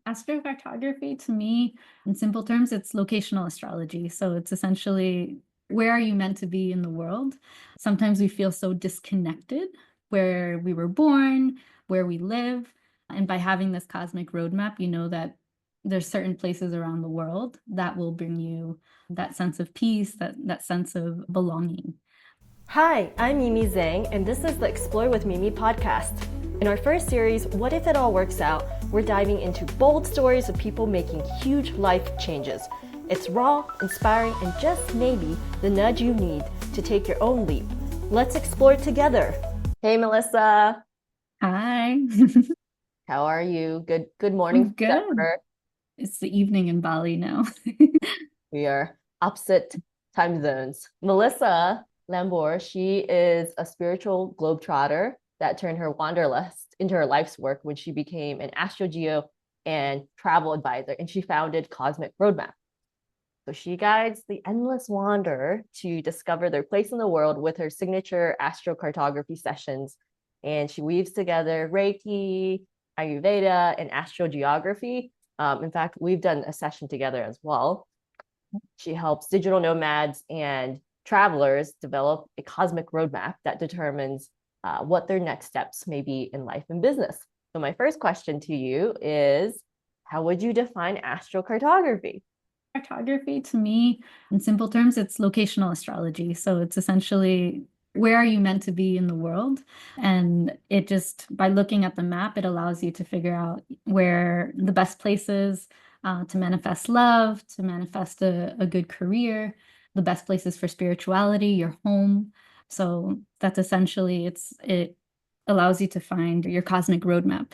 Astrocartography, to me, in simple terms, it's locational astrology. So it's essentially where are you meant to be in the world? Sometimes we feel so disconnected where we were born, where we live. And by having this cosmic roadmap, you know that there's certain places around the world that will bring you that sense of peace, that sense of belonging. Hi, I'm Mimi Zhang, and this is the Explore with Mimi podcast. In our first series, What If It All Works Out, we're diving into bold stories of people making huge life changes. It's raw, inspiring, and just maybe the nudge you need to take your own leap. Let's explore together. Hey, Melissa. Hi. How are you? Good morning I'm from good. Denver. It's the evening in Bali now. We are opposite time zones. Melissa Lambour, she is a spiritual globetrotter that turned her wanderlust into her life's work when she became an astrogeo and travel advisor, and she founded Cosmic Roadmap. So she guides the endless wanderer to discover their place in the world with her signature astrocartography sessions. And she weaves together Reiki, Ayurveda, and astrogeography. In fact, we've done a session together as well. She helps digital nomads and travelers develop a cosmic roadmap that determines what their next steps may be in life and business. So my first question to you is, how would you define astrocartography? Cartography, to me, in simple terms, it's locational astrology. So it's essentially where are you meant to be in the world? And it just, by looking at the map, it allows you to figure out where the best places to manifest love, to manifest a good career, the best places for spirituality, your home. So that's essentially, it allows you to find your cosmic roadmap.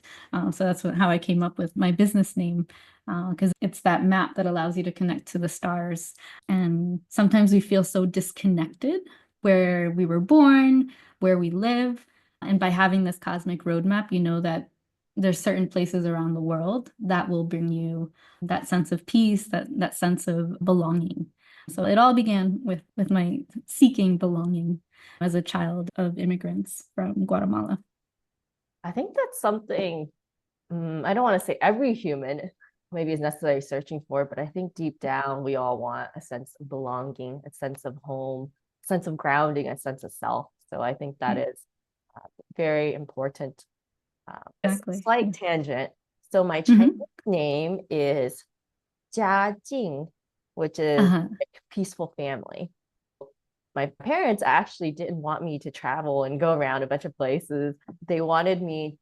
So that's how I came up with my business name, because it's that map that allows you to connect to the stars. And sometimes we feel so disconnected where we were born, where we live. And by having this cosmic roadmap, you know that there's certain places around the world that will bring you that sense of peace, that sense of belonging. So it all began with my seeking belonging as a child of immigrants from Guatemala. I think that's something, I don't want to say every human maybe is necessarily searching for, but I think deep down we all want a sense of belonging, a sense of home, a sense of grounding, a sense of self. So I think that is very important. A Exactly. slight Yeah. tangent. So my Chinese Mhm. name is Jia Jing, which is Uh-huh. like peaceful family. My parents actually didn't want me to travel and go around a bunch of places. They wanted me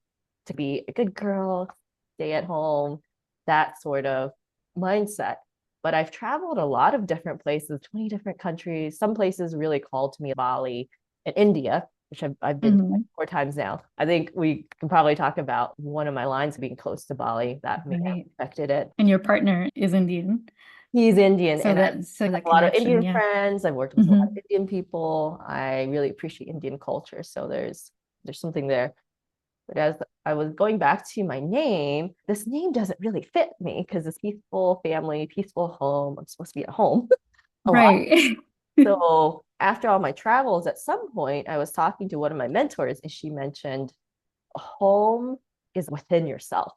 to be a good girl, stay at home, that sort of mindset. But I've traveled a lot of different places, 20 different countries. Some places really called to me, Bali and India, which I've been to like Mhm. 4 times now. I think we can probably talk about one of my lines being close to Bali that may have Right. affected it. And your partner is Indian. He's Indian, So and I that have a lot of connection, Indian yeah. friends. I've worked with a lot of Hmm. Indian people. I really appreciate Indian culture. So there's something there. But as I was going back to my name, this name doesn't really fit me because it's peaceful family, peaceful home. I'm supposed to be at home a lot. Right. So after all my travels, at some point, I was talking to one of my mentors, and she mentioned home is within yourself.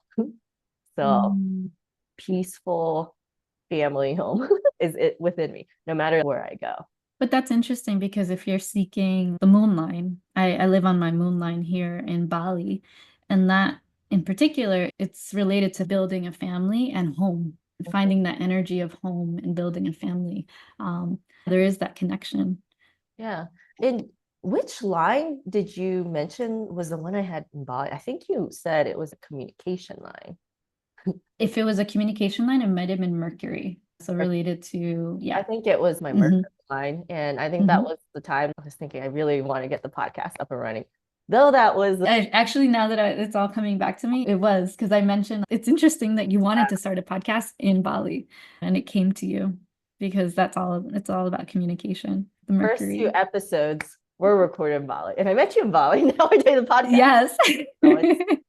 So Mm. peaceful family home is it within me, no matter where I go. But that's interesting because if you're seeking the moon line, I live on my moon line here in Bali, and that in particular, it's related to building a family and home, finding that energy of home and building a family. There is that connection. Yeah. And which line did you mention was the one I had in Bali? I think you said it was a communication line. If it was a communication line, it might have been Mercury. So related to, I yeah. think it was my Hmm. Mercury line. And I think that Hmm. was the time I was thinking I really want to get the podcast up and running. Though that was Actually, now that it's all coming back to me, it was because I mentioned it's interesting that you wanted to start a podcast in Bali and it came to you because it's all about communication. The first few Mercury. episode were recorded in Bali. And I met you in Bali. Now we're doing the podcast. Yes. So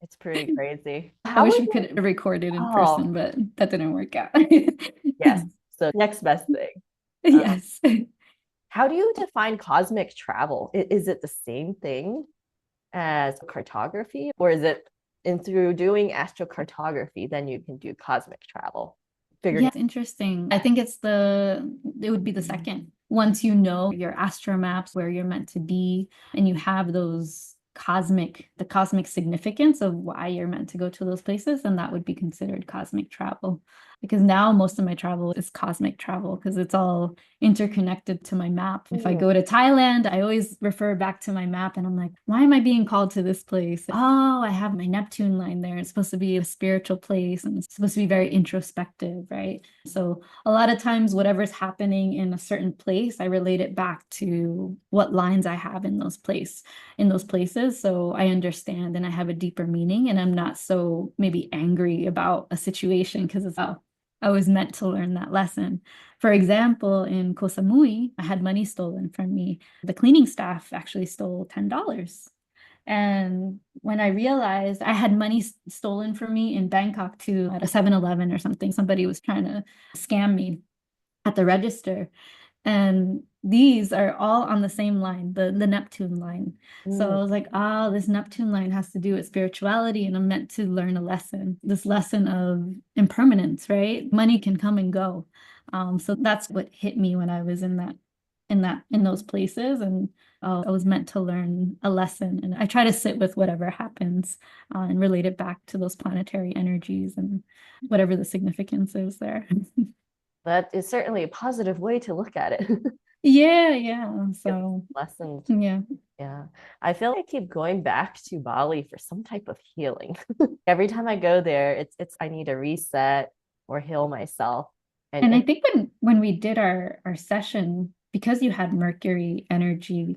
it's pretty crazy. I How wish would we you could record it in oh person, but that didn't work out. yes. So next best thing. Um, Yes. how do you define cosmic travel? Is it the same thing as cartography, or is it And through doing astrocartography, then you can do cosmic travel. Yeah, it's interesting. I think it would be the second. Once you know your astro maps, where you're meant to be, and you have the cosmic significance of why you're meant to go to those places, then that would be considered cosmic travel. Because now most of my travel is cosmic travel because it's all interconnected to my map. If I go to Thailand, I always refer back to my map and I'm like, why am I being called to this place? Oh, I have my Neptune line there. It's supposed to be a spiritual place and it's supposed to be very introspective, right? So a lot of times, whatever's happening in a certain place, I relate it back to what lines I have in those places. So I understand and I have a deeper meaning and I'm not so maybe angry about a situation because it's, oh, I was meant to learn that lesson. For example, in Koh Samui, I had money stolen from me. The cleaning staff actually stole $10. And when I realized I had money stolen from me in Bangkok too, at a 7-Eleven or something, somebody was trying to scam me at the register. And these are all on the same line, the Neptune line. So I was like, oh, this Neptune line has to do with spirituality, and I'm meant to learn a lesson, this lesson of impermanence, right? Money can come and go. So that's what hit me when I was in those places. And I was meant to learn a lesson. And I try to sit with whatever happens and relate it back to those planetary energies and whatever the significance is there. That is certainly a positive way to look at it. Yeah. So, Lessons. yeah. Yeah. I feel like I keep going back to Bali for some type of healing. Every time I go there, it's I need to reset or heal myself. And I think when we did our session, because you had Mercury energy,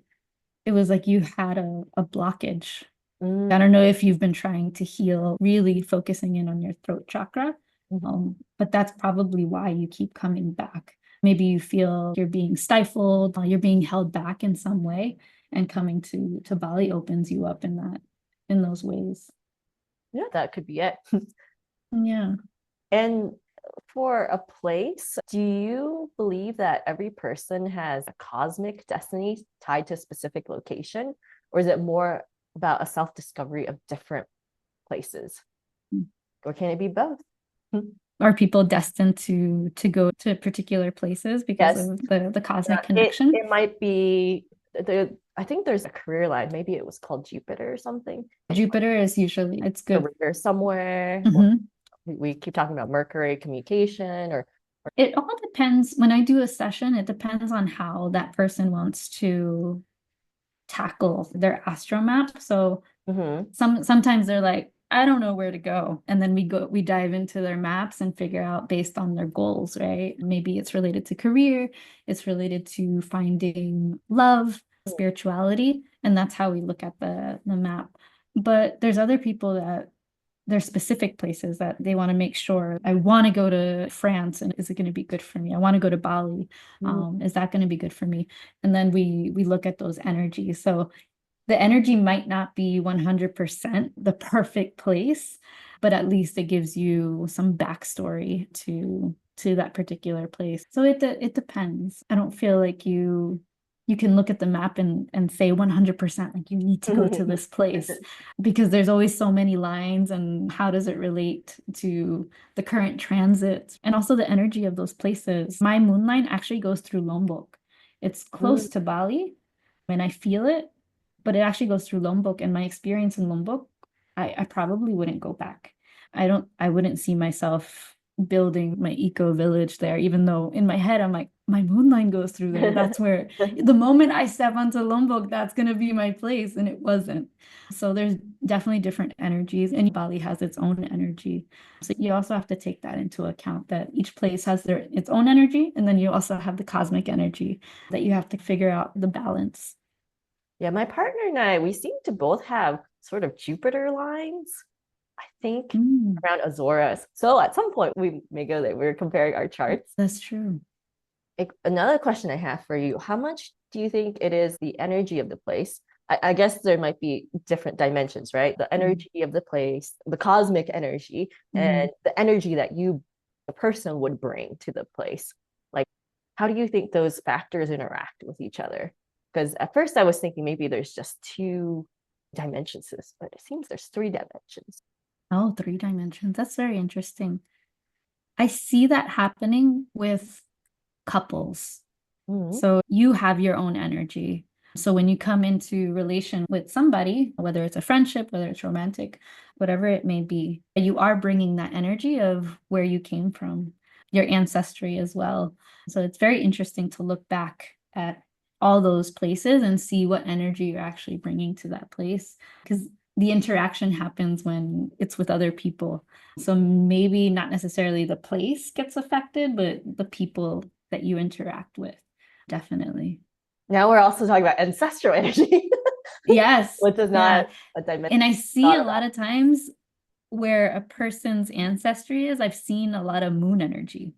it was like you had a blockage. I don't know if you've been trying to heal, really focusing in on your throat chakra. But that's probably why you keep coming back. Maybe you feel you're being stifled, you're being held back in some way, and coming to Bali opens you up in those ways. Yeah, that could be it. Yeah. And for a place, do you believe that every person has a cosmic destiny tied to a specific location? Or is it more about a self-discovery of different places? Or can it be both? Are people destined to go to particular places because Yes. of the cosmic It connection? it might be I think there's a career line. Maybe it was called Jupiter or something. Jupiter is usually it's good. Career somewhere. We keep talking about Mercury communication or It all depends. When I do a session, it depends on how that person wants to tackle their astro map. So sometimes they're like, I don't know where to go. And then we dive into their maps and figure out based on their goals, right? Maybe it's related to career, it's related to finding love, spirituality, and that's how we look at the map. But there's other people that there's specific places that they want to make sure I want to go to France and is it going to be good for me? I want to go to Bali. Is that going to be good for me? And then we look at those energies. So the energy might not be 100% the perfect place, but at least it gives you some backstory to that particular place. So it depends. I don't feel like you can look at the map and say 100% like you need to go to this place because there's always so many lines and how does it relate to the current transit and also the energy of those places. My moon line actually goes through Lombok. It's close to Bali and I feel it, but it actually goes through Lombok. And my experience in Lombok, I probably wouldn't go back. I wouldn't see myself building my eco village there, even though in my head I'm like, my moon line goes through there. That's where the moment I step onto Lombok, that's gonna be my place. And it wasn't. So there's definitely different energies, and Bali has its own energy. So you also have to take that into account that each place has its own energy, and then you also have the cosmic energy that you have to figure out the balance. Yeah, my partner and I, we seem to both have sort of Jupiter lines, I think, around Azores. So at some point we may go there. We're comparing our charts. That's true. Another question I have for you, how much do you think it is the energy of the place? I guess there might be different dimensions, right? The energy of the place, the cosmic energy, and the energy that the person would bring to the place. Like, how do you think those factors interact with each other? Because at first I was thinking maybe there's just two dimensions to this, but it seems there's three dimensions. Oh, three dimensions. That's very interesting. I see that happening with couples. Mhm. So you have your own energy. So when you come into relation with somebody, whether it's a friendship, whether it's romantic, whatever it may be, you are bringing that energy of where you came from, your ancestry as well. So it's very interesting to look back at all those places and see what energy you're actually bringing to that place. Because the interaction happens when it's with other people. So maybe not necessarily the place gets affected, but the people that you interact with. Definitely. Now we're also talking about ancestral energy, Yes. which is not Yeah. a dimension And I I see thought a about. lot of times where a person's ancestry is, I've seen a lot of moon energy.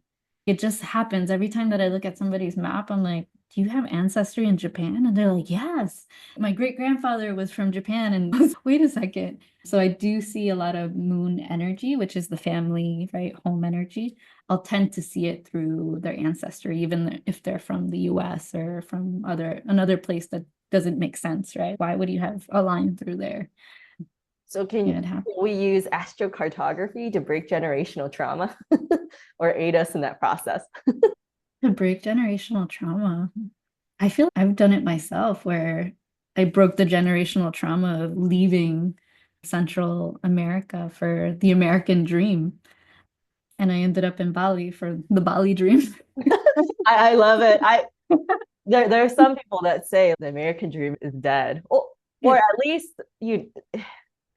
It just happens every time that I look at somebody's map. I'm like, do you have ancestry in Japan? And they're like, yes. My great grandfather was from Japan. And wait a second. So I do see a lot of moon energy, which is the family, right? Home energy. I'll tend to see it through their ancestry, even if they're from the US or from another place that doesn't make sense, right? Why would you have a line through there? So Yeah, can it happens. we use astrocartography to break generational trauma or aid us in that process? To break generational trauma. I feel I've done it myself where I broke the generational trauma of leaving Central America for the American dream. And I ended up in Bali for the Bali dream. I love it. There are some people that say the American dream is dead. Or It, at least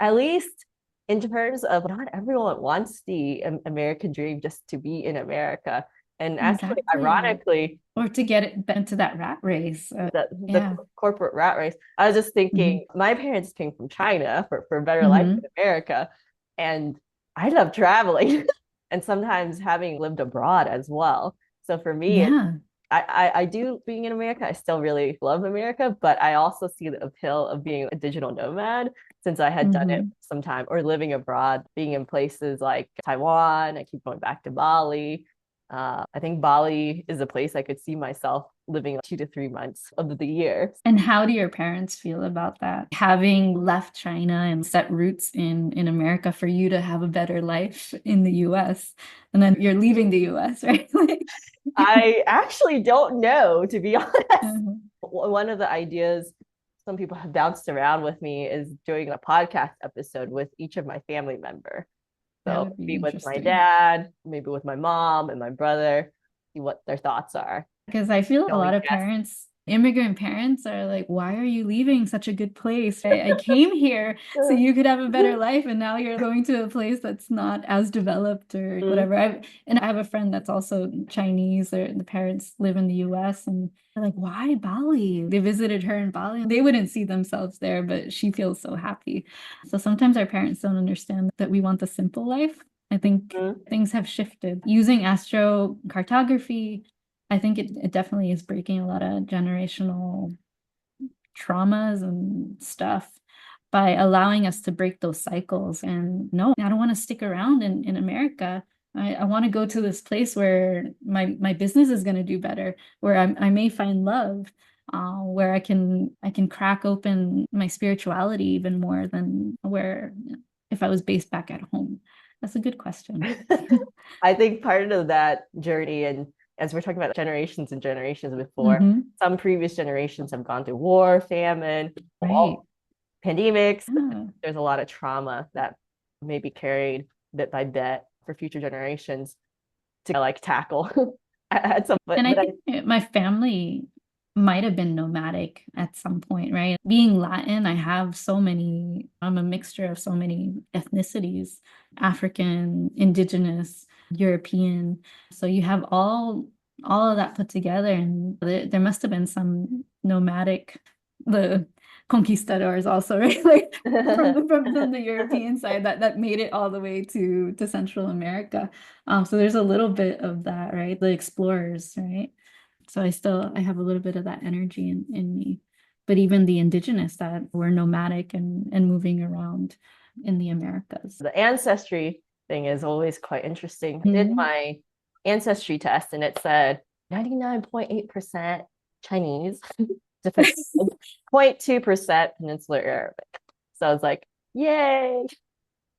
at least in terms of not everyone wants the American dream just to be in America. And actually, exactly. ironically, Or to get it into that rat race. the Yeah. corporate rat race, I was just Hmm. thinking, my parents came from China for a better life in Hmm. America. And I love traveling and sometimes having lived abroad as well. So for me, Yeah. I do being in America. I still really love America, but I also see the appeal of being a digital nomad since I had done it Hmm. sometime or living abroad, being in places like Taiwan. I keep going back to Bali. I think Bali is a place I could see myself living 2 to 3 months of the year. And how do your parents feel about that? Having left China and set roots in America for you to have a better life in the US, and then you're leaving the US, right? I actually don't know, to be honest. Mhm. One of the ideas some people have bounced around with me is doing a podcast episode with each of my family member. That So would be maybe with my interesting. dad, maybe with my mom and my brother, see what their thoughts are. Because I feel Can a lot only of guess. parents, immigrant parents, are like, why are you leaving such a good place? I came here so you could have a better life, and now you're going to a place that's not as developed or whatever. And I have a friend that's also Chinese, or the parents live in the US, and they're like, why Bali? They visited her in Bali. They wouldn't see themselves there, but she feels so happy. So sometimes our parents don't understand that we want the simple life. I think Mhm. things have shifted. Using astrocartography, I think it definitely is breaking a lot of generational traumas and stuff by allowing us to break those cycles. And no, I don't want to stick around in America. I want to go to this place where my business is going to do better, where I may find love, where I can crack open my spirituality even more than where if I was based back at home. That's a good question. I think part of that journey, and as we're talking about generations and generations before, Hmm. some previous generations have gone through war, famine, Right. all pandemics. Yeah. There's a lot of trauma that may be carried bit by bit for future generations to like tackle at some And I but I think my family might have been nomadic at some point, right? Being Latin, I'm a mixture of so many ethnicities, African, indigenous, European. So you have all of that put together, and there must have been some nomadic, the conquistadors also, right? Like from the European side that made it all the way to Central America. So there's a little bit of that, right? The explorers, right? So I have a little bit of that energy in me. But even the indigenous that were nomadic and moving around in the Americas. the ancestry thing is always quite interesting. I did Mhm. my ancestry test and it said 99.8% Chinese, different 0.2% Peninsular Arabic. So I was like, yay.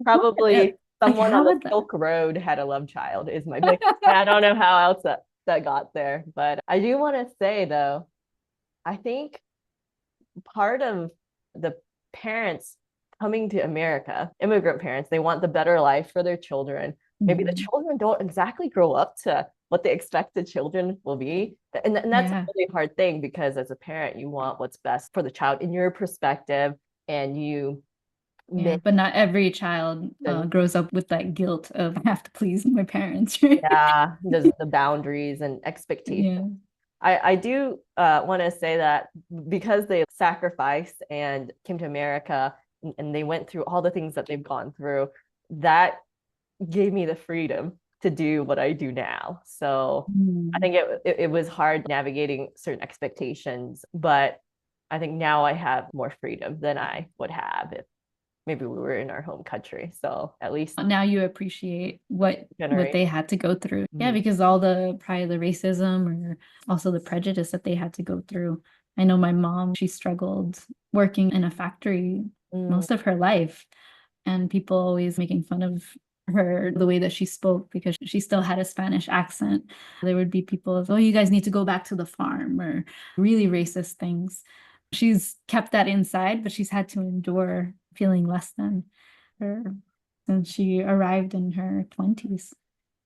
Probably Like someone on how the would that? Silk Road had a love child is my big. I don't know how else that got there, but I do want to say though, I think part of the parents coming to America, immigrant parents, they want the better life for their children. Maybe the Mhm. children don't exactly grow up to what they expect the children will be. And that's a Yeah. really hard thing because as a parent, you want what's best for the child in your perspective, and you Yeah, make but not every child them, grows up with that guilt of I have to please my parents, right? yeah, the boundaries and expectations. Yeah. I do want to say that because they sacrificed and came to America and they went through all the things that they've gone through, that gave me the freedom to do what I do now. So I Mm. think it was hard navigating certain expectations, but I think now I have more freedom than I would have if maybe we were in our home country. So at least Now you appreciate what generation. they had to go through. Yeah, Mhm. because all the probably the racism or also the prejudice that they had to go through. I know my mom, she struggled working in a factory Mm, most of her life, and people always making fun of her the way that she spoke because she still had a Spanish accent. There would be people of, oh, you guys need to go back to the farm or really racist things. She's kept that inside, but she's had to endure feeling less than her since she arrived in her 20s.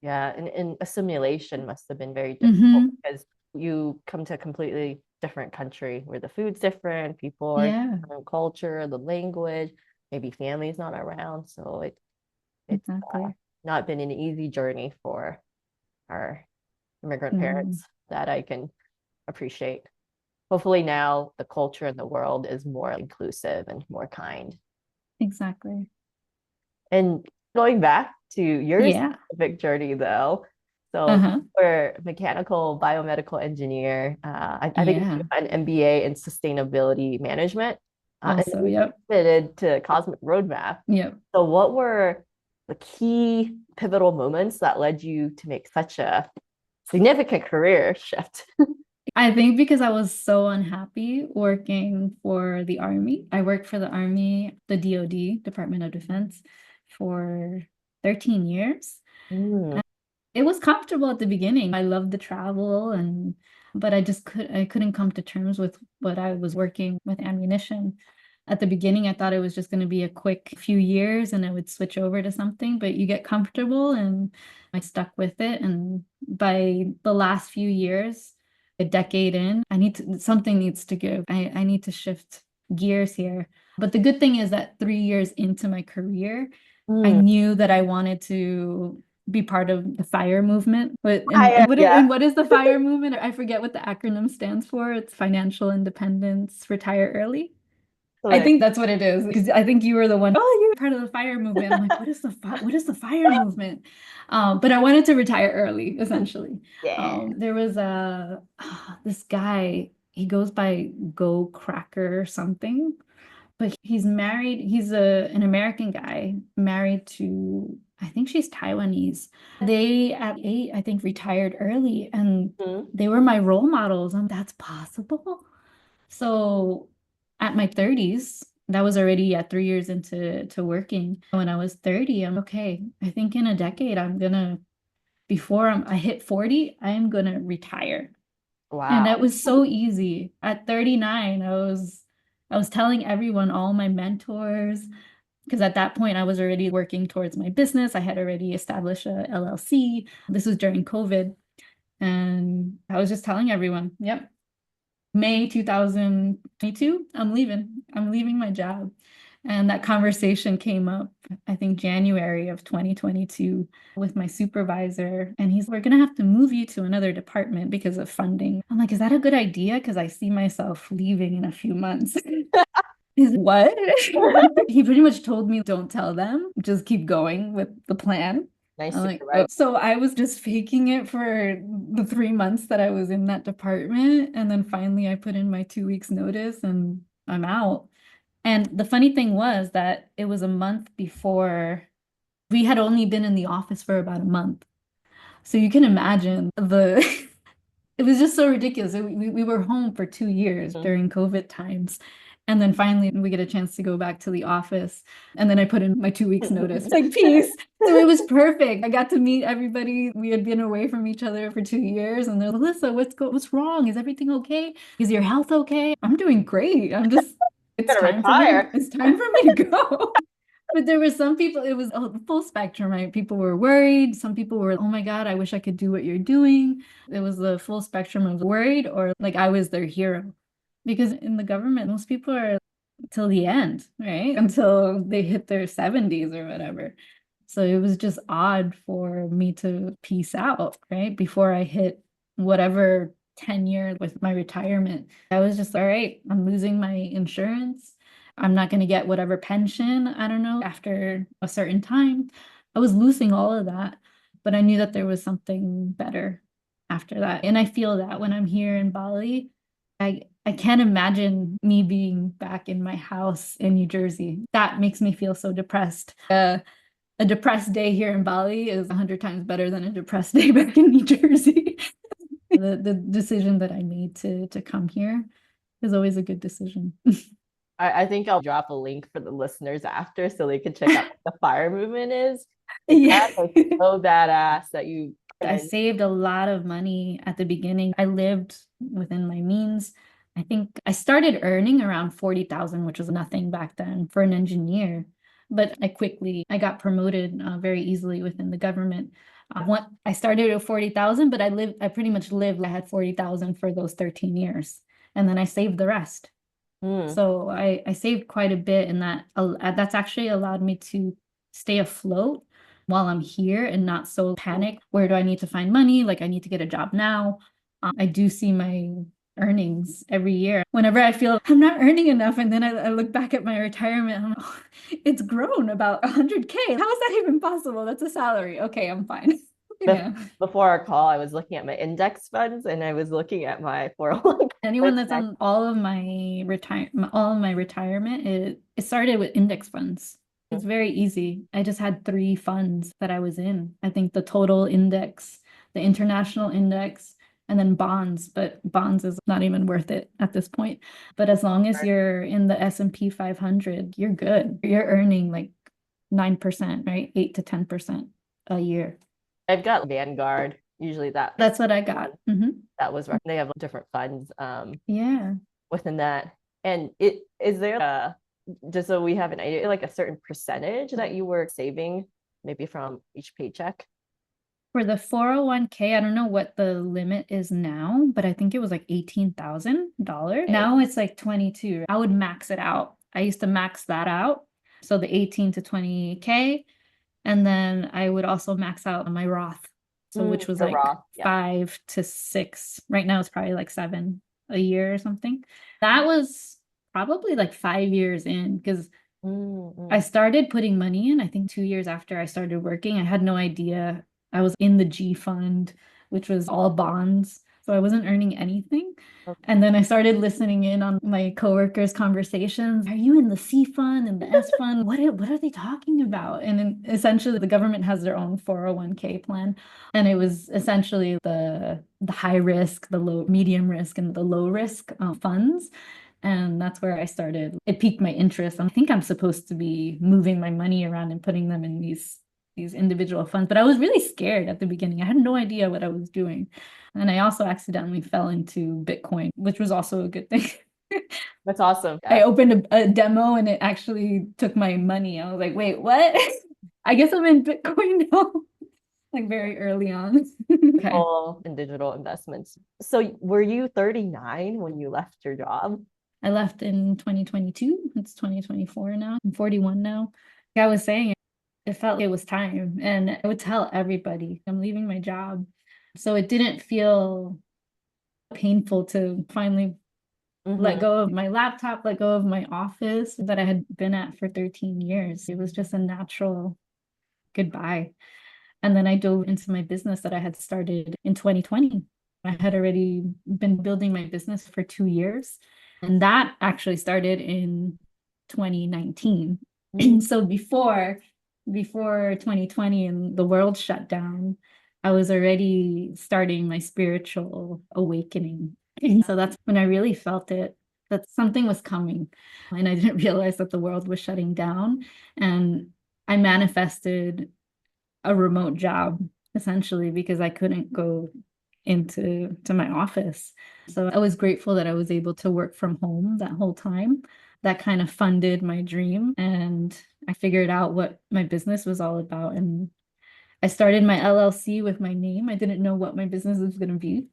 yeah, and assimilation must have been very difficult Mm-hmm. because you come to a completely different country where the food's different, people are Yeah, different culture, the language, maybe family's not around. So it's exactly. not been an easy journey for our immigrant No, parents that I can appreciate. Hopefully now the culture in the world is more inclusive and more kind. exactly. And going back to your Yeah. specific journey, though, so Uh-huh. you're a mechanical biomedical engineer. I think you Yeah. have an MBA in sustainability management, and Also, you yep. pivoted to Cosmic Roadmap. Yep. So, what were the key pivotal moments that led you to make such a significant career shift? I think because I was so unhappy working for the Army. I worked for the Army, the DoD, Department of Defense, for 13 years. Mm, It was comfortable at the beginning. I loved the travel and but I couldn't come to terms with what I was working with ammunition. At the beginning, I thought it was just going to be a quick few years and I would switch over to something, but you get comfortable and I stuck with it. And by the last few years, a decade in, something needs to give. I need to shift gears here. But the good thing is that 3 years into my career, I mm. knew that I wanted to be part of the FIRE movement. But Yeah. and what is the FIRE movement? I forget what the acronym stands for. It's financial independence, retire early. I Like, think that's what it is because I think you were the one. Oh, you're part of the FIRE movement. I'm like, what is the FIRE movement? But I wanted to retire early, essentially. yeah. There was this guy. He goes by Go Cracker or something, but he's married. He's an American guy married to, I think she's Taiwanese. They at 8, I think, retired early, and Mm. they were my role models. That's possible. So at my 30s, that was already at 3 years into to working. When I was 30, I'm okay. I think in a decade, I hit 40, I am gonna retire. And Wow. that was so easy. At 39, I was telling everyone, all my mentors, because at that point I was already working towards my business. I had already established a LLC. This was during COVID. And I was just telling everyone, yep, May 2022, I'm leaving. I'm leaving my job. And that conversation came up, I think January of 2022 with my supervisor. And he's, we're going to have to move you to another department because of funding. I'm like, is that a good idea? Because I see myself leaving in a few months. He's what? He pretty much told me, don't tell them, just keep going with the plan. Nice I'm to like, hear, oh. right? So I was just faking it for the 3 months that I was in that department. And then finally I put in my 2 weeks notice and I'm out. And the funny thing was that it was a month before we had only been in the office for about a month. So you can imagine it was just so ridiculous. We were home for 2 years Mm. during COVID times. And then finally we get a chance to go back to the office. And then I put in my 2 weeks notice, like peace. So it was perfect. I got to meet everybody. We had been away from each other for 2 years. And they're like, Melissa, what's wrong? Is everything okay? Is your health okay? I'm doing great. It's Gonna time for me retire. it's time for me to go. But there were some people, it was a full spectrum, right? People were worried. Some people were, oh my God, I wish I could do what you're doing. It was the full spectrum of worried or like I was their hero. Because in the government, most people are till the end, right? Until they hit their 70s or whatever. So it was just odd for me to peace out, right? Before I hit whatever tenure with my retirement. I was just, all right, I'm losing my insurance. I'm not going to get whatever pension, I don't know, after a certain time. I was losing all of that, but I knew that there was something better after that. And I feel that when I'm here in Bali, I can't imagine me being back in my house in New Jersey. That makes me feel so depressed. A depressed day here in Bali is 100 times better than a depressed day back in New Jersey. The decision that I made to come here is always a good decision. I think I'll drop a link for the listeners after so they can check out what the fire movement is. Yeah. That is so badass that you I saved a lot of money at the beginning. I lived within my means. I think I started earning around 40,000, which was nothing back then for an engineer. But I got promoted very easily within the government. I started at 40,000, but I pretty much lived, I had 40,000 for those 13 years. And then I saved the rest. So I saved quite a bit, and that's actually allowed me to stay afloat while I'm here and not so panic. Where do I need to find money? Like I need to get a job now. I do see my earnings every year. Whenever I feel I'm not earning enough, and then I look back at my retirement, I'm like, oh, it's grown about 100K. How is that even possible? That's a salary. Okay, I'm fine. Yeah. Before our call, I was looking at my index funds and I was looking at my 401. Anyone that's on all of my retirement, it started with index funds. It's very easy. I just had 3 funds that I was in. I think the total index, the international index, and then bonds, but bonds is not even worth it at this point. But as long as you're in the S&P 500, you're good. You're earning like 9%, right? 8 to 10% a year. I've got Vanguard. Usually That's what I got. that was right. They have different funds Yeah. within that. And is there just so we have an idea, like a certain percentage that you were saving maybe from each paycheck? For the 401k, I don't know what the limit is now, but I think it was like $18,000. Now it's like 22. I would max it out. I used to max that out. So the 18 to 20k. And then I would also max out my Roth. So which was like Roth, yeah. 5 to 6. Right now it's probably like 7 a year or something. That was probably like 5 years in because I started putting money in, I think 2 years after I started working. I had no idea. I was in the G fund, which was all bonds. So I wasn't earning anything. Okay. And then I started listening in on my coworkers' conversations. Are you in the C fund and the S fund? What are they talking about? And then essentially the government has their own 401k plan. And it was essentially the high risk, the low, medium risk, and the low risk funds. And that's where I started. It piqued my interest. I think I'm supposed to be moving my money around and putting them in these individual funds, but I was really scared at the beginning. I had no idea what I was doing. And I also accidentally fell into Bitcoin, which was also a good thing. That's awesome. I opened a demo and it actually took my money. I was like, wait, what? I guess I'm in Bitcoin now. Like very early on. Okay. All in digital investments. So were you 39 when you left your job? I left in 2022. It's 2024 now. I'm 41 now. Like I was saying, it felt like it was time. And I would tell everybody I'm leaving my job. So it didn't feel painful to finally let go of my laptop, let go of my office that I had been at for 13 years. It was just a natural goodbye. And then I dove into my business that I had started in 2020. I had already been building my business for 2 years. And that actually started in 2019. So before 2020 and the world shut down, I was already starting my spiritual awakening. So that's when I really felt it. that something was coming. And I didn't realize that the world was shutting down. And I manifested a remote job essentially because I couldn't go into my office. So I was grateful that I was able to work from home that whole time. That kind of funded my dream, and I figured out what my business was all about. And I started my LLC with my name. I didn't know what my business was going to be.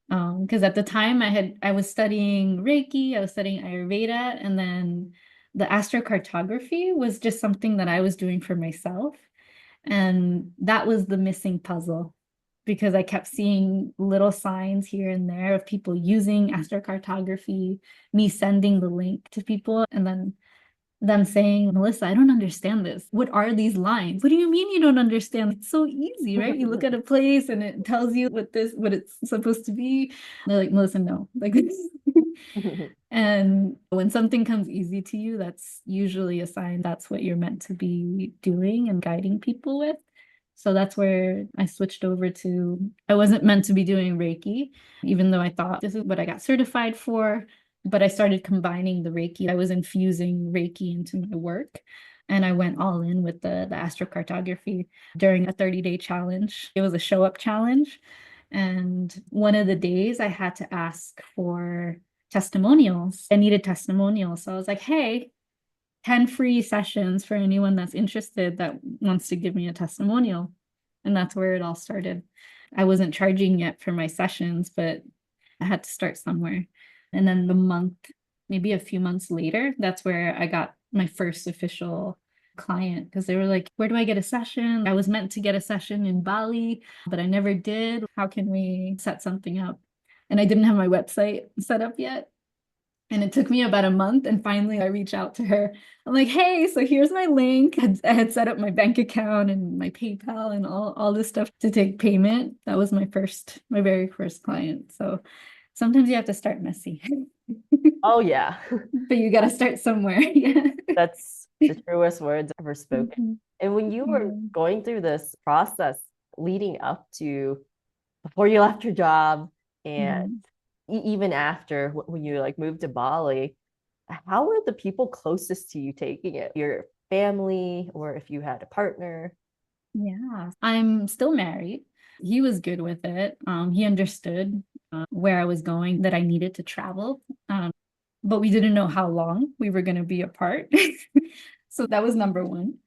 Because at the time I was studying Reiki, I was studying Ayurveda, and then the astrocartography was just something that I was doing for myself. And that was the missing puzzle because I kept seeing little signs here and there of people using astrocartography, me sending the link to people, and then them saying, Melissa, I don't understand this. What are these lines? What do you mean you don't understand? It's so easy, right? You look at a place and it tells you what it's supposed to be. They're like, Melissa, no. Like and when something comes easy to you, that's usually a sign that's what you're meant to be doing and guiding people with. So that's where I switched over to, I wasn't meant to be doing Reiki, even though I thought this is what I got certified for. But I started combining the Reiki. I was infusing Reiki into my work. And I went all in with the astrocartography during a 30-day challenge. It was a show up challenge. And one of the days I had to ask for testimonials. I needed testimonials. So I was like, hey, 10 free sessions for anyone that's interested that wants to give me a testimonial. And that's where it all started. I wasn't charging yet for my sessions, but I had to start somewhere. And then maybe a few months later, that's where I got my first official client because they were like, where do I get a session? I was meant to get a session in Bali, but I never did. How can we set something up? And I didn't have my website set up yet. And it took me about a month. And finally, I reached out to her. I'm like, hey, so here's my link. I had set up my bank account and my PayPal and all this stuff to take payment. That was my very first client. So sometimes you have to start messy. Oh, yeah. But you got to start somewhere. Yeah. That's the truest words ever spoken. Mhm. And when you were going through this process leading up to before you left your job and even after when you like moved to Bali, how were the people closest to you taking it? Your family, or if you had a partner? Yeah, I'm still married. He was good with it. He understood where I was going, that I needed to travel. But we didn't know how long we were going to be apart. So that was number one.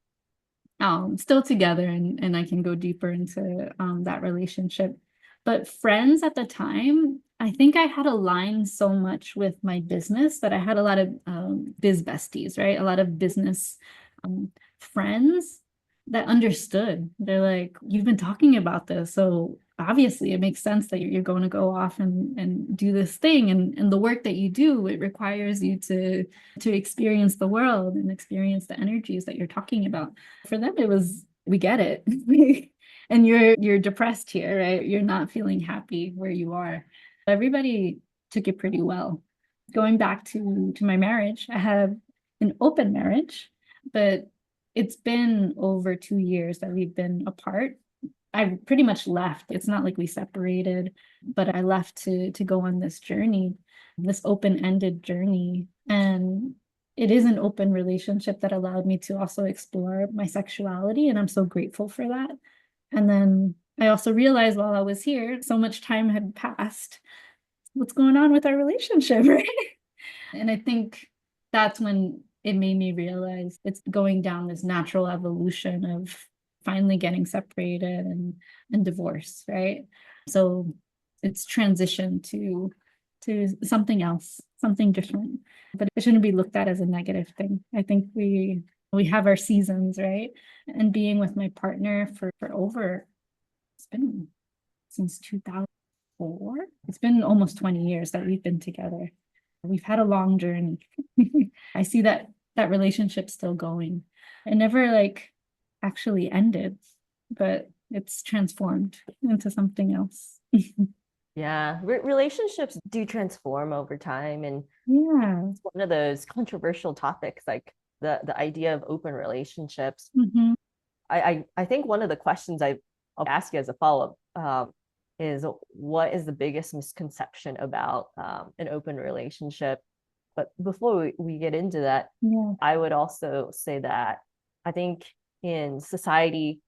Still together, and I can go deeper into that relationship. But friends at the time, I think I had aligned so much with my business that I had a lot of biz besties, right? A lot of business friends that understood. They're like, you've been talking about this, so obviously it makes sense that you're going to go off and do this thing. And the work that you do, it requires you to experience the world and experience the energies that you're talking about. For them, it was, we get it. And you're depressed here, right? You're not feeling happy where you are. Everybody took it pretty well. Going back to my marriage, I have an open marriage, but it's been over 2 years that we've been apart. I pretty much left. It's not like we separated, but I left to go on this journey, this open-ended journey. And it is an open relationship that allowed me to also explore my sexuality, and I'm so grateful for that. And then I also realized while I was here, so much time had passed. What's going on with our relationship, right? And I think that's when it made me realize it's going down this natural evolution of finally getting separated and divorce, right? So it's transitioned to something else, something different. But it shouldn't be looked at as a negative thing. I think we have our seasons, right? And being with my partner for over, it's been since 2004. It's been almost 20 years that we've been together. We've had a long journey. I see that relationship still going. It never like actually ended, but it's transformed into something else. Yeah, relationships do transform over time, and Yeah. it's one of those controversial topics, like the idea of open relationships. Mhm. I think one of the questions I'll ask you as a follow-up is what is the biggest misconception about an open relationship? But before we get into that, Yeah. I would also say that I think in society,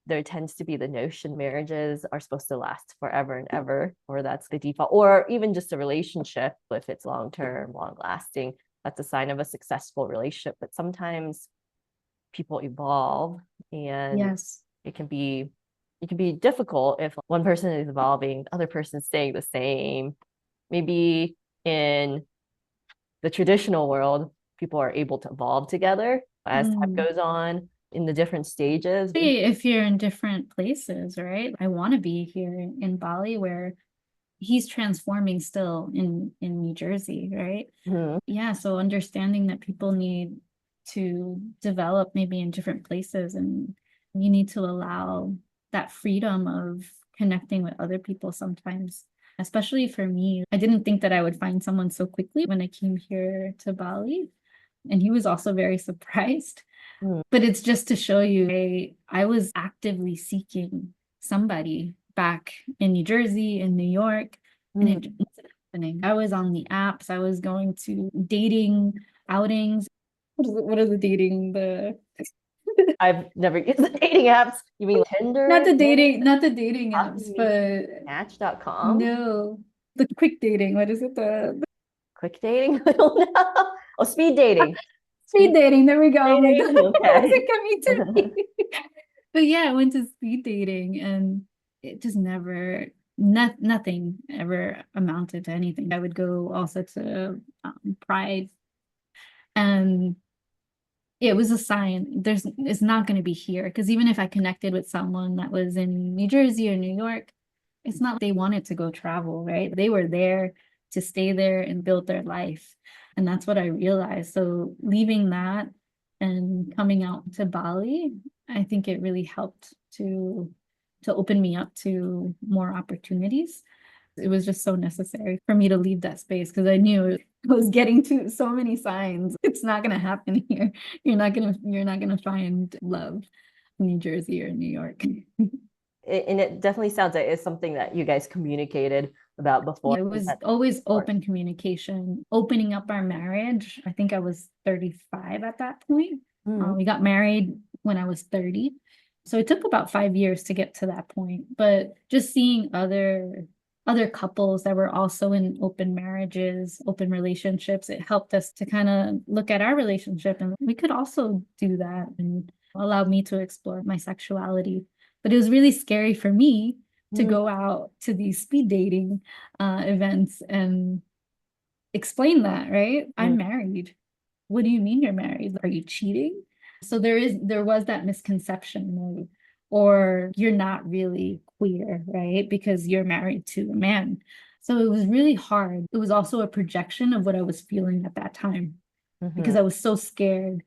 there tends to be the notion marriages are supposed to last forever and ever, or that's the default, or even just a relationship, if it's long term, long lasting, that's a sign of a successful relationship. But sometimes people evolve, and Yes. it can be difficult if one person is evolving, the other person is staying the same. Maybe in the traditional world, people are able to evolve together as time Mm. goes on in the different stages. If you're in different places, right? I want to be here in Bali where he's transforming still in New Jersey, right? Mhm. Yeah, so understanding that people need to develop maybe in different places, and you need to allow that freedom of connecting with other people sometimes. Especially for me, I didn't think that I would find someone so quickly when I came here to Bali. And he was also very surprised. Mhm. But it's just to show you, I was actively seeking somebody back in New Jersey, in New York, and Mhm. it wasn't happening. I was on the apps, I was going to dating outings. What are the dating, the I've never used the dating apps. You mean Tinder, not the dating Coffee apps, Meets but Match.com? no, the quick dating. What is it? The Quick dating? I don't know. Oh, speed dating. speed Speed dating. There we go. Oh my God. dating? What's Okay. it coming to me? But yeah, I went to speed dating and it just never, nothing ever amounted to anything. I would go also to Pride, and it was a sign it's not going to be here, because even if I connected with someone that was in New Jersey or New York, it's not like they wanted to go travel, right? They were there to stay there and build their life. And that's what I realized. So leaving that and coming out to Bali, I think it really helped to open me up to more opportunities. It was just so necessary for me to leave that space because I knew it was getting to so many signs. It's not going to happen here. You're not going to find love in New Jersey or New York. And it definitely sounds like it's something that you guys communicated about before. Yeah, it was always open communication, opening up our marriage. I think I was 35 at that point. Mhm. We got married when I was 30. So it took about 5 years to get to that point. But just seeing other couples that were also in open marriages, open relationships, it helped us to kind of look at our relationship, and we could also do that, and allowed me to explore my sexuality. But it was really scary for me to Mhm. go out to these speed dating events and explain that, right? I'm married. What do you mean you're married? Are you cheating? So there was that misconception, right? Or you're not really queer, right? Because you're married to a man. So it was really hard. It was also a projection of what I was feeling at that time, because Mhm. I was so scared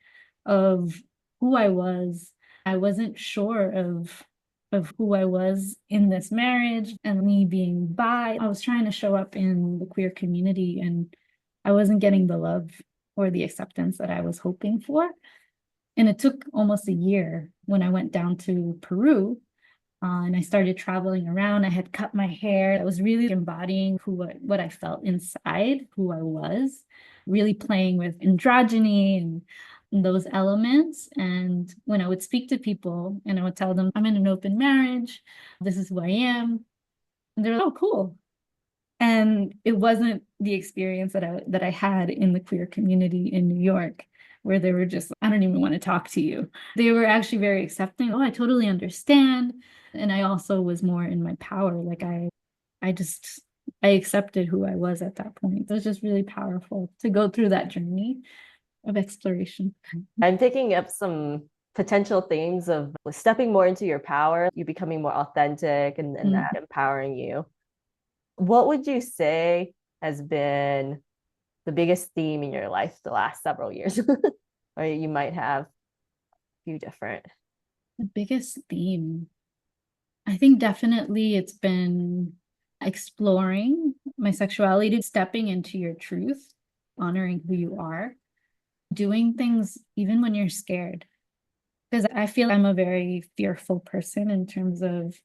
of who I was. I wasn't sure of who I was in this marriage, and me being bi. I was trying to show up in the queer community, and I wasn't getting the love or the acceptance that I was hoping for. And it took almost a year when I went down to Peru, and I started traveling around. I had cut my hair. I was really embodying what I felt inside, who I was, really playing with androgyny and those elements. And when I would speak to people and I would tell them, I'm in an open marriage, this is who I am, and they're like, oh, cool. And it wasn't the experience that I had in the queer community in New York, where they were just, I don't even want to talk to you. They were actually very accepting. Oh, I totally understand. And I also was more in my power. Like I accepted who I was at that point. It was just really powerful to go through that journey of exploration. I'm picking up some potential themes of stepping more into your power, you becoming more authentic, and Mm. that empowering you. What would you say has been the biggest theme in your life the last several years? Or you might have a few different. The biggest theme, I think definitely it's been exploring my sexuality, stepping into your truth, honoring who you are, doing things even when you're scared. Because I feel I'm a very fearful person in terms of,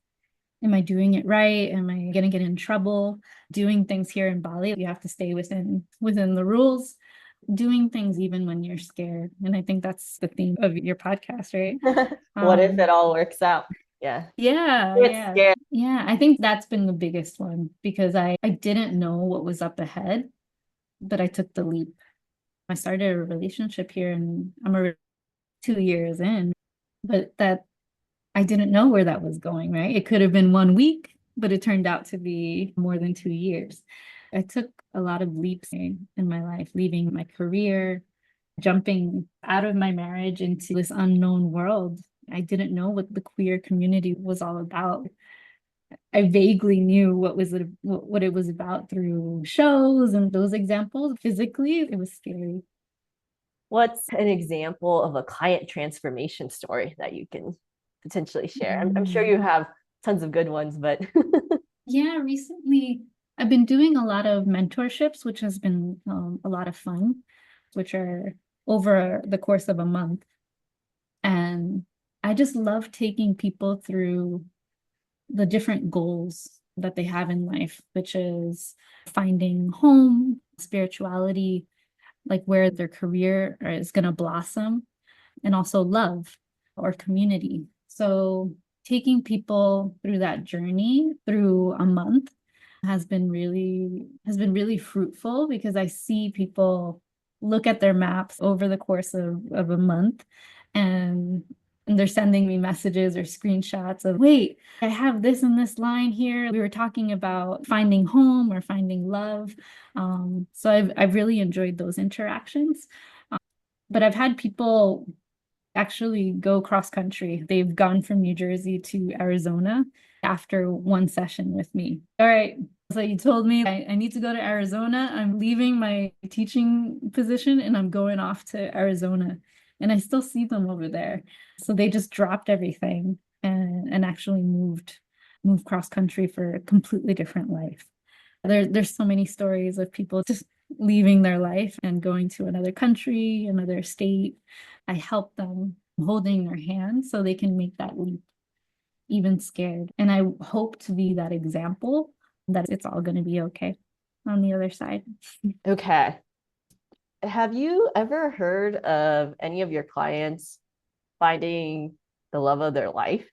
am I doing it right? Am I gonna get in trouble? Doing things here in Bali, you have to stay within the rules. doing things even when you're scared. And I think that's the theme of your podcast, right? What if it Um, all works out? Yeah. yeah, It's yeah. scary. Yeah, I think that's been the biggest one because I didn't know what was up ahead, but I took the leap. I started a relationship here and I'm already 2 years in, but that I didn't know where that was going, right? It could have been 1 week, but it turned out to be more than 2 years. I took a lot of leaps in my life, leaving my career, jumping out of my marriage into this unknown world. I didn't know what the queer community was all about. I vaguely knew what it was about through shows and those examples. Physically, it was scary. What's an example of a client transformation story that you can potentially share? I'm sure Mm. you have tons of good ones, but Yeah, recently I've been doing a lot of mentorships, which has been a lot of fun, which are over the course of a month. And I just love taking people through the different goals that they have in life, which is finding home, spirituality, like where their career is going to blossom, and also love or community. So taking people through that journey through a month has been really fruitful because I see people look at their maps over the course of a month and they're sending me messages or screenshots of, wait, I have this and this line here. We were talking about finding home or finding love. So I've really enjoyed those interactions. But I've had people actually go cross country. They've gone from New Jersey to Arizona after one session with me. All right. So you told me I need to go to Arizona. I'm leaving my teaching position and I'm going off to Arizona. And I still see them over there. So they just dropped everything and actually moved cross country for a completely different life. There's so many stories of people just leaving their life and going to another country, another state. I help them holding their hand so they can make that leap, even scared. And I hope to be that example that it's all going to be okay on the other side. okay. Have you ever heard of any of your clients finding the love of their life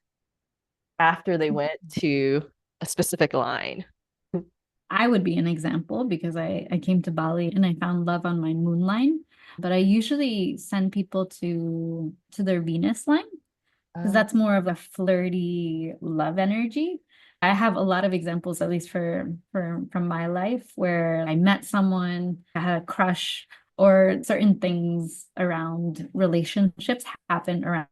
after they went to a specific line? I would be an example because I came to Bali and I found love on my moon line. But I usually send people to their Venus line because Uh, that's more of a flirty love energy. I have a lot of examples, at least for from my life, where I met someone, I had a crush, or certain things around relationships happen around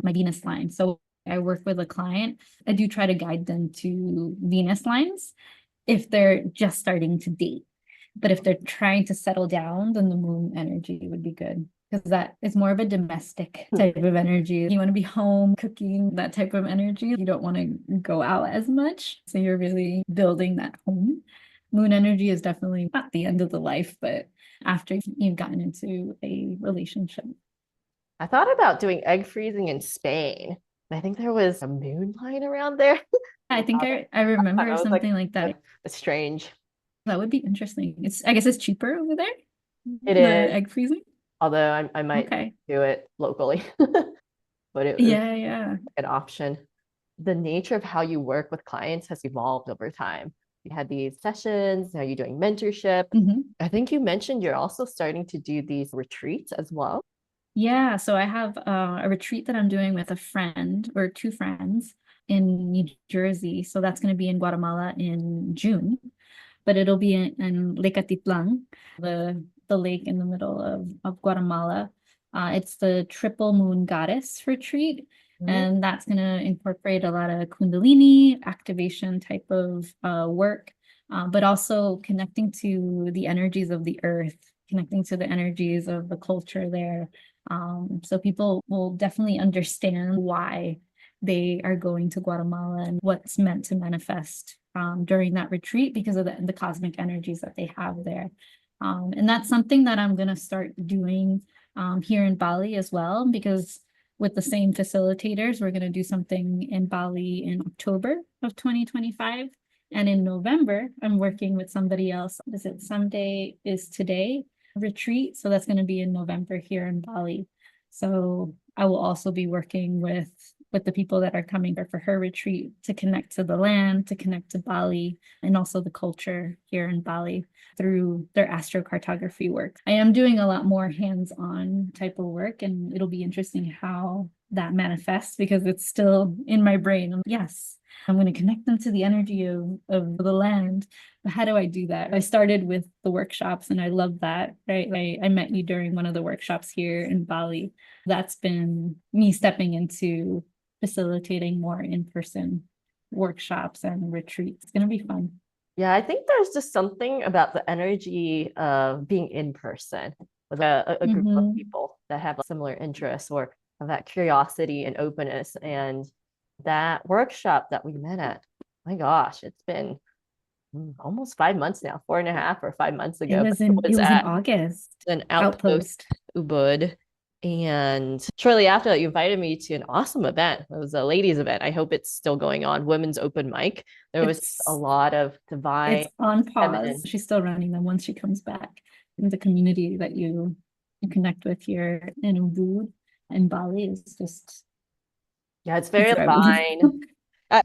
my Venus line. So I work with a client. I do try to guide them to Venus lines if they're just starting to date. But if they're trying to settle down, then the moon energy would be good because that is more of a domestic type of energy. You want to be home cooking, that type of energy. You don't want to go out as much. So you're really building that home. Moon energy is definitely not the end of the life, but after you've gotten into a relationship. I thought about doing egg freezing in Spain. I think there was a moon line around there. I think I I remember was like, something like that. it's strange. That would be interesting. I guess it's cheaper over there, It the is, egg freezing. although I might Okay. do it locally, but it was Yeah, yeah. an option. The nature of how you work with clients has evolved over time. You had these sessions, now you're doing mentorship. Mhm. I think you mentioned you're also starting to do these retreats as well. Yeah, so I have a retreat that I'm doing with a friend or two friends in New Jersey. So that's going to be in Guatemala in June, but it'll be in Lake Atitlan, the lake in the middle of Guatemala. It's the Triple Moon Goddess retreat, Mhm. and that's going to incorporate a lot of Kundalini activation type of work, but also connecting to the energies of the earth, connecting to the energies of the culture there. So people will definitely understand why they are going to Guatemala and what's meant to manifest during that retreat because of the cosmic energies that they have there. And that's something that I'm going to start doing here in Bali as well, because with the same facilitators, we're going to do something in Bali in October of 2025. And in November, I'm working with somebody else. Is it Someday is Today? retreat. So that's going to be in November here in Bali. So I will also be working with the people that are coming for her retreat to connect to the land, to connect to Bali, and also the culture here in Bali through their astrocartography work. I am doing a lot more hands-on type of work, and it'll be interesting how that manifests because it's still in my brain. Yes, I'm going to connect them to the energy of the land. But how do I do that? I started with the workshops and I love that, right? I met you during one of the workshops here in Bali. That's been me stepping into facilitating more in-person workshops and retreats. It's going to be fun. Yeah, I think there's just something about the energy of being in person with a group of people that have similar interests or have that curiosity and openness. And that workshop that we met at, my gosh, it's been almost 5 months now, 4.5 or 5 months ago. It was in August. An outpost, Ubud. And shortly after that, you invited me to an awesome event. It was a ladies' event. I hope it's still going on. Women's open mic. There was a lot of divine. It's on pause. Feminine. She's still running them once she comes back. In the community that you connect with here in Ubud and Bali is just. Yeah, it's very divine.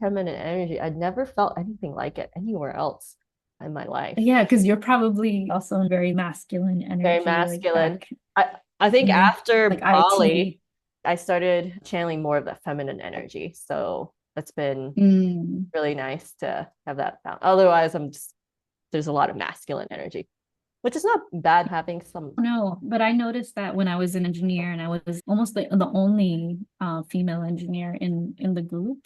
Feminine energy. I'd never felt anything like it anywhere else in my life. Yeah, because you're probably also in very masculine energy. Very masculine. I think after Bali, I started channeling more of that feminine energy. So that's been really nice to have that found. Otherwise, there's a lot of masculine energy, which is not bad having some. No, but I noticed that when I was an engineer and I was almost the only female engineer in the group.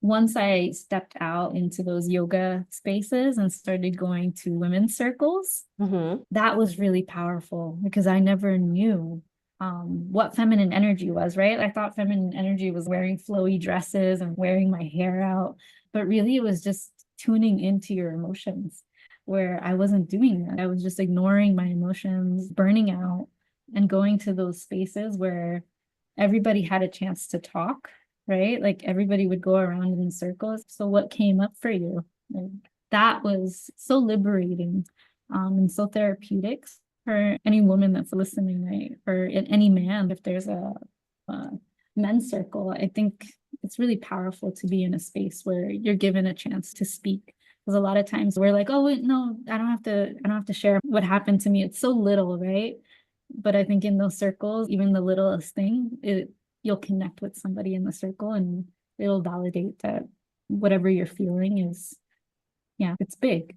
Once I stepped out into those yoga spaces and started going to women's circles, that was really powerful because I never knew what feminine energy was, right? I thought feminine energy was wearing flowy dresses and wearing my hair out, but really it was just tuning into your emotions where I wasn't doing that. I was just ignoring my emotions, burning out, and going to those spaces where everybody had a chance to talk, right? Like everybody would go around in circles. So what came up for you? Like, that was so liberating and so therapeutic for any woman that's listening, right? Or any man, if there's a men's circle. I think it's really powerful to be in a space where you're given a chance to speak. Because a lot of times we're like, oh, wait, no, I don't have to share what happened to me. It's so little, right? But I think in those circles, even the littlest thing, you'll connect with somebody in the circle and it'll validate that whatever you're feeling is, it's big.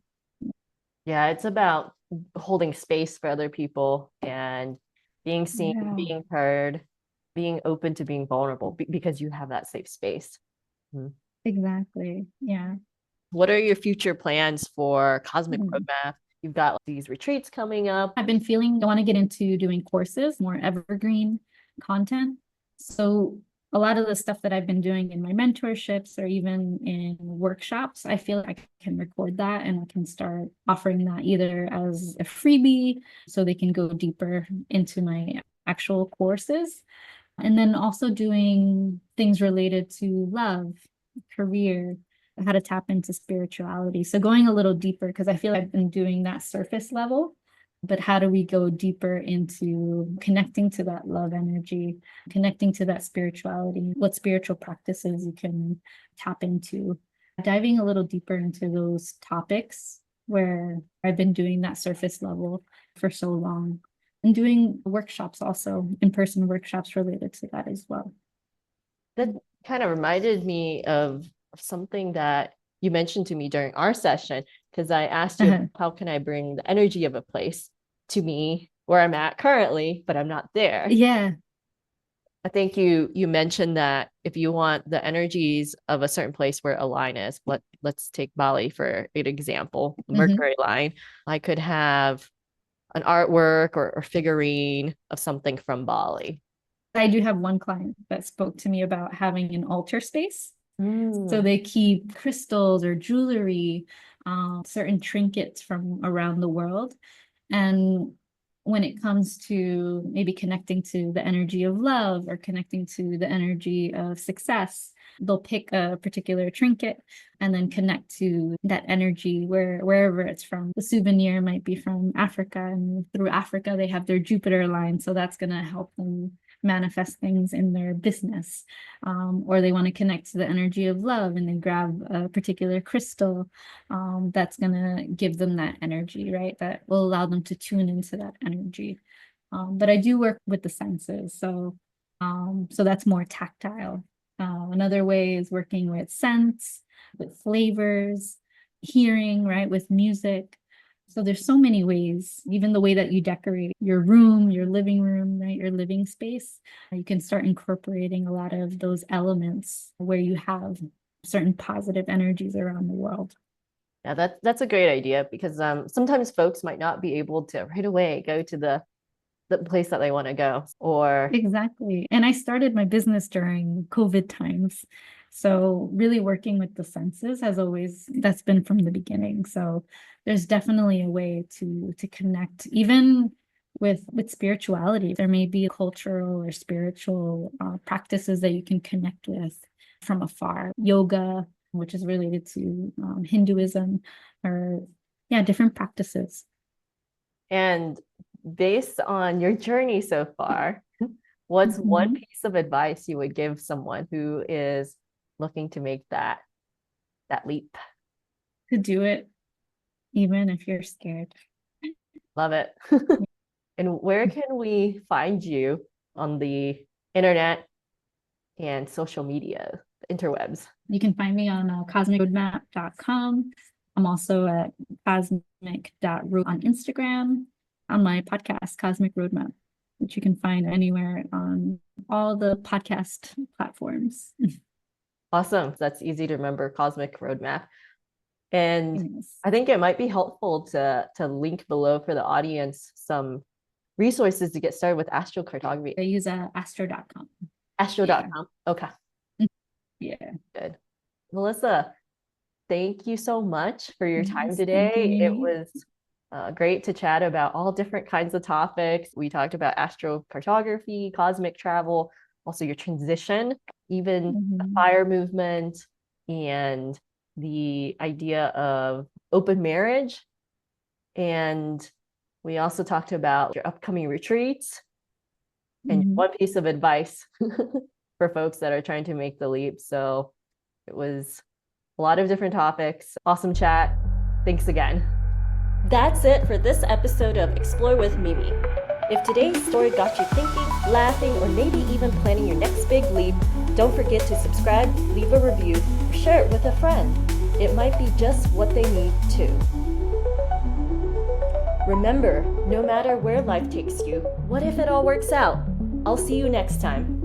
Yeah, it's about holding space for other people and being seen, being heard, being open to being vulnerable because you have that safe space. Exactly. Yeah. What are your future plans for Cosmic Roadmap? You've got these retreats coming up. I've been feeling I want to get into doing courses, more evergreen content. So a lot of the stuff that I've been doing in my mentorships or even in workshops, I feel like I can record that and I can start offering that either as a freebie so they can go deeper into my actual courses. And then also doing things related to love, career, how to tap into spirituality. So going a little deeper, because I feel I've been doing that surface level, but how do we go deeper into connecting to that love energy, connecting to that spirituality, what spiritual practices you can tap into, diving a little deeper into those topics where I've been doing that surface level for so long, and doing workshops also, in-person workshops related to that as well. That kind of reminded me of something that you mentioned to me during our session, because I asked you, how can I bring the energy of a place to me where I'm at currently, but I'm not there? Yeah. I think you mentioned that if you want the energies of a certain place where a line is, let's take Bali for an example, Mercury line, I could have an artwork or figurine of something from Bali. I do have one client that spoke to me about having an altar space. So they keep crystals or jewelry, certain trinkets from around the world. And when it comes to maybe connecting to the energy of love or connecting to the energy of success, They'll pick a particular trinket and then connect to that energy wherever it's from. The souvenir might be from Africa, and through Africa, they have their Jupiter line. So that's going to help them manifest things in their business. Or they want to connect to the energy of love and then grab a particular crystal that's going to give them that energy, right? That will allow them to tune into that energy. But I do work with the senses. So that's more tactile. Another way is working with scents, with flavors, hearing, right, with music. So there's so many ways, even the way that you decorate your room, your living room, right, your living space. You can start incorporating a lot of those elements where you have certain positive energies around the world. Yeah, that's a great idea, because sometimes folks might not be able to right away go to the place that they want to go. Or exactly. And I started my business during COVID times. So really working with the senses that's been from the beginning. So there's definitely a way to connect, even with spirituality. There may be cultural or spiritual practices that you can connect with from afar. Yoga, which is related to Hinduism, or different practices. And based on your journey so far, what's one piece of advice you would give someone who is looking to make that leap? To do it, even if you're scared. Love it. And where can we find you on the internet and social media, interwebs? You can find me on cosmicroadmap.com. I'm also at cosmic.road on Instagram, on my podcast, Cosmic Roadmap, which you can find anywhere on all the podcast platforms. Awesome. That's easy to remember, Cosmic Roadmap. And Yes. I think it might be helpful to link below for the audience some resources to get started with astrocartography. I use astro.com. Astro.com. Yeah. Okay. Yeah. Good. Melissa, thank you so much for your time today. It was great to chat about all different kinds of topics. We talked about astrocartography, cosmic travel, also your transition, even the fire movement, and the idea of open marriage. And we also talked about your upcoming retreats and one piece of advice for folks that are trying to make the leap. So it was a lot of different topics. Awesome chat. Thanks again. That's it for this episode of Explore with Mimi. If today's story got you thinking, laughing, or maybe even planning your next big leap, don't forget to subscribe, leave a review, or share it with a friend. It might be just what they need too. Remember, no matter where life takes you, what if it all works out? I'll see you next time.